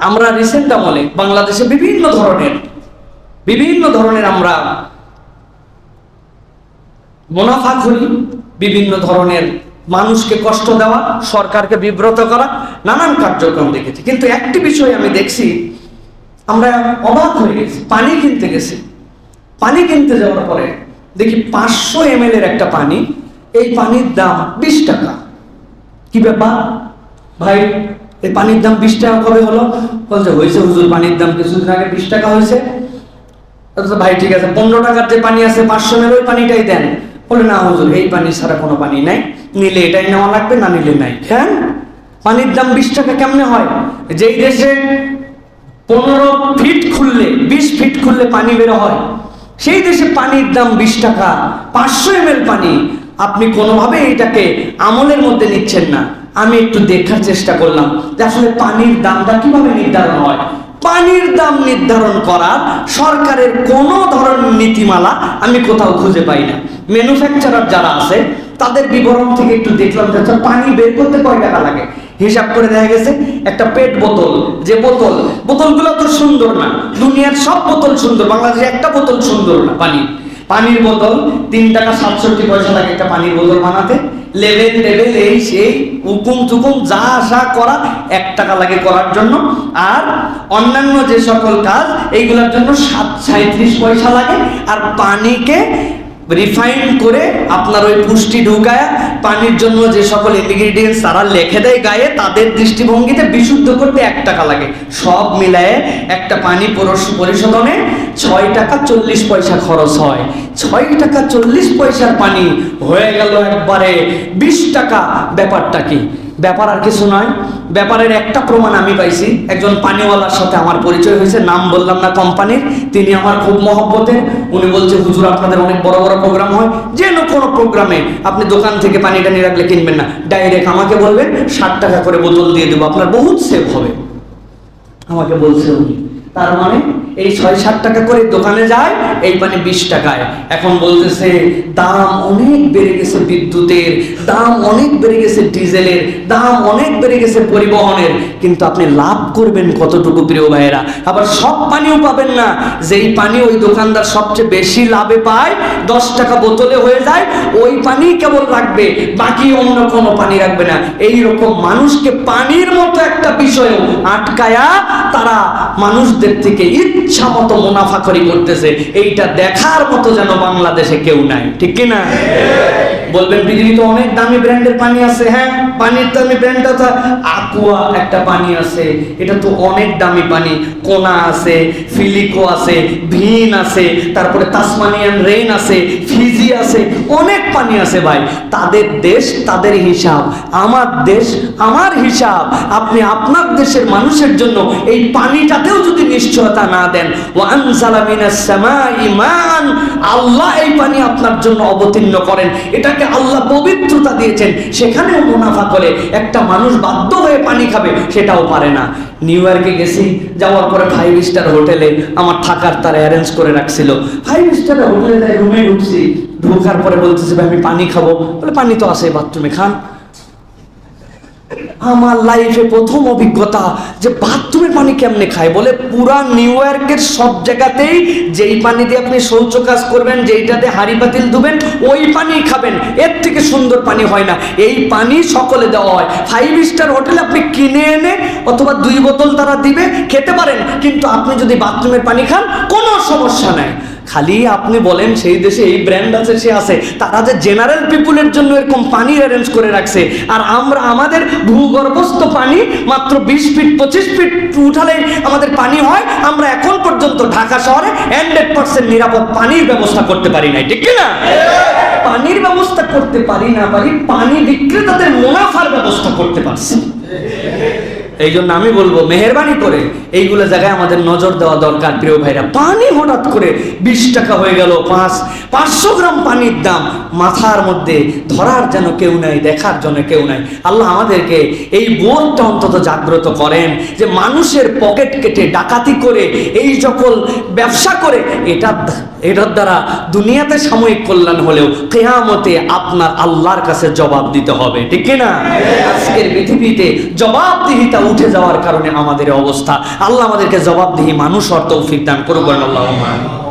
আমরা রিসেন্ট আমলে বাংলাদেশে বিভিন্ন ধরনের আমরা মুনাফা করি, বিভিন্ন ধরনের মানুষকে কষ্ট দেওয়া, সরকারকে বিব্রত করা, নানান কার্যক্রম দেখেছি। কিন্তু একটি বিষয় আমি দেখছি, আমরা অবাক হয়ে গেছি। পানি কিনতে গেছি, পানি কিনতে যাওয়ার পরে দেখি 500 ml এর একটা পানি, এই পানির দাম 20 টাকা। কি ব্যাপার ভাই, এই পানির দাম 20 টাকা কবে হলো? বলছে হয়েছে হুজুর, পানির দাম কিছুদিন আগে 20 টাকা হয়েছে। ভাই ঠিক আছে, 15 টাকার যে পানি আছে 500 ml ওই পানিটাই দেন। বলে না হুজুর, এই পানি ছাড়া কোনো পানি নাই, নিলে এটাই নেওয়া লাগবে, না নিলে নাই। হ্যাঁ, পানির দাম 20 টাকা কেমনে হয়? যেই দেশে 15 ফিট খুললে 20 ফিট খুললে পানি বের হয়, সেই দেশে পানির দাম 20 টাকা, 500 ml পানি। আপনি কোনোভাবে এটাকে আমলের মধ্যে নিচ্ছেন না। আমি একটু দেখার চেষ্টা করলাম যে আসলে পানির দামটা কিভাবে নির্ধারণ হয়। পানির দাম নির্ধারণ করার সরকারের কোনো ধরনের নীতিমালা আমি কোথাও খুঁজে পাই না। ম্যানুফ্যাকচারার যারা আছে তাদের বিবরণ থেকে একটু দেখলাম যে পানি বের করতে কয় টাকা লাগে। হিসাব করে দেখা গেছে একটা পেট বোতল, যে বোতলগুলো তো সুন্দর না, দুনিয়ার সব বোতল সুন্দর, বাংলাদেশে একটা বোতল সুন্দর না। পানির বোতল 3 টাকা 67 পয়সা লাগে একটা পানির বোতল বানাতে। লেবেল এই সেই হুকুম টুকুম যা আশা করা 1 টাকা লাগে করার জন্য। আর অন্যান্য যে সকল কাজ এইগুলোর জন্য 37 পয়সা লাগে। আর পানিকে রিফাইন করে আপনার ওই পুষ্টি ঢুকায় পানির জন্য যে সকল ইনগ্রিডিয়েন্টস তারা লিখে দেয় গায়ে, তাদের দৃষ্টিভঙ্গিতে বিশুদ্ধ করতে 1 টাকা লাগে। সব মিলায়ে একটা পানি পরিশোধনে 6 টাকা 40 পয়সা খরচ হয়। 6 টাকা 40 পয়সার পানি হয়ে গেল একবারে 20 টাকা। ব্যাপারটা কি? ব্যাপার আর কিছু নয়। ব্যাপারের একটা প্রমাণ আমি পাইছি। একজন পানিওয়ালার সাথে আমার পরিচয় হয়েছে, নাম বললাম না কোম্পানির। তিনি আমার খুব মহব্বতের। উনি বলছে হুজুর আপনাদের অনেক বড় বড় প্রোগ্রাম হয়, যে কোনো প্রোগ্রামে আপনি দোকান থেকে পানি টানি রাখলে কিনবেন না, ডাইরেক্ট আমাকে বলবেন, 60 টাকা করে বোতল দিয়ে দেবো, আপনার বহুত সেভ হবে। আমাকে বলছে উনি। তার মানে এই 6-7 টাকা করে দোকানে যায়, এই পানি 20 টাকায়। এখন বলতেছে দাম অনেক বেড়ে গেছে, বিদ্যুতের দাম অনেক বেড়ে গেছে, ডিজেলের দাম অনেক বেড়ে গেছে, পরিবহনের। কিন্তু আপনি লাভ করবেন কতটুকু প্রিয় ভাইয়েরা? আবার সব পানিও পাবেন না। যেই পানি ওই দোকানদার সবচেয়ে বেশি লাভে পায়, 10 টাকা বোতলে হয়ে যায়, ওই পানি কেবল রাখবে, বাকি অন্য কোনো পানি রাখবে না। এইরকম মানুষকে পানির মতো একটা বিষয়ও আটকায়া তারা মানুষদের থেকে ইচ্ছা মতো মুনাফাখরি করতেছে। এইটা দেখার মতো যেন বাংলাদেশে কেউ নাই, ঠিক কিনা? বলবেন পৃথিবীতে অনেক দামি ব্র্যান্ডের পানি আছে। হ্যাঁ, পানির দামি ব্র্যান্ড আছে, আকুয়া একটা পানি আছে, এটা তো অনেক দামি পানি। কোনা আছে, ফিলিকো আছে, ভিন আছে, তারপরে তাসমানিয়ান রেইন আছে, ফিজি আছে, অনেক পানি আছে ভাই। তাদের দেশ তাদের হিসাব, আমার দেশ আমার হিসাব। আপনি আপনার দেশের মানুষের জন্য এই পানিটাতেও যদি নিশ্চয়তা না দেন, ওয়ানজালা মিনাস সামাই মান, আল্লাহ এই পানি আপনার জন্য অবতীর্ণ করেন, এটাকে আল্লাহ পবিত্রতা দিয়েছেন, সেখানেও মুনাফা করে একটা মানুষ বাধ্য হয়ে পানি খাবে, সেটাও পারে না। নিউ ইয়র্কে গেছি, যাওয়ার পরে 5 স্টার হোটেলে আমার থাকার তারা অ্যারেঞ্জ করে রাখছিল। 5 স্টার হোটেলে যাই, রুমে ঢুকছি, ঢোকার পরে বলতেছে ভাই আমি পানি খাবো। বলে পানি তো আছে বাথরুমে, খান। আমার লাইফে প্রথম অভিজ্ঞতা যে বাথরুমের পানি কেমনে খায়। বলে পুরা নিউ ইয়র্কের সব জায়গাতেই যেই পানি দিয়ে আপনি শৌচ কাজ করবেন, যেইটাতে হাড়ি পাতিল ধুবেন, ওই পানি খাবেন, এর থেকে সুন্দর পানি হয় না। এই পানি সকলে দেওয়া হয়। 5 স্টার হোটেলে আপনি কিনে এনে অথবা 2 বোতল তারা দিবে, খেতে পারেন, কিন্তু আপনি যদি বাথরুমের পানি খান কোনো সমস্যা নাই। খালি আপনি বলেন সেই দেশে এই ব্র্যান্ড আছে, সে আছে, তারা যে জেনারেল পিপুলের জন্য এরকম পানি অ্যারেঞ্জ করে রাখছে, আর আমরা আমাদের ভূগর্ভস্থ পানি মাত্র 20 ফিট 25 ফিট উঠালেই আমাদের পানি হয়। আমরা এখন পর্যন্ত ঢাকা শহরে 100% নিরাপদ পানির ব্যবস্থা করতে পারি নাই, ঠিক না? পানির ব্যবস্থা করতে পারি না, পানি বিক্রেতাদের মুনাফার ব্যবস্থা করতে পারছি। এই জন্য আমি বলবো মেহেরবানি করে এইগুলো জায়গায় আমাদের নজর দেওয়া দরকার প্রিয় ভাইরা। পানি হঠাৎ করে 20 টাকা হয়ে গেল, 500 গ্রাম পানির দাম, মাথার মধ্যে ধরার যেন কেউ নাই, দেখার জন্য কেউ নাই। আল্লাহ আমাদেরকে এই বোধটা অন্তত জাগ্রত করেন যে মানুষের পকেট কেটে ডাকাতি করে এই সকল ব্যবসা করে এটার দ্বারা দুনিয়াতে সাময়িক কল্যাণ হলেও কিয়ামতে আপনার আল্লাহর কাছে জবাব দিতে হবে, ঠিক কিনা? আজকের পৃথিবীতে জবাবদিহিতা উঠে যাওয়ার কারণে আমাদের অবস্থা। আল্লাহ আমাদেরকে জবাবদিহি মানুষ হওয়ার তৌফিক দান করুক। আল্লাহুম্মা আমিন।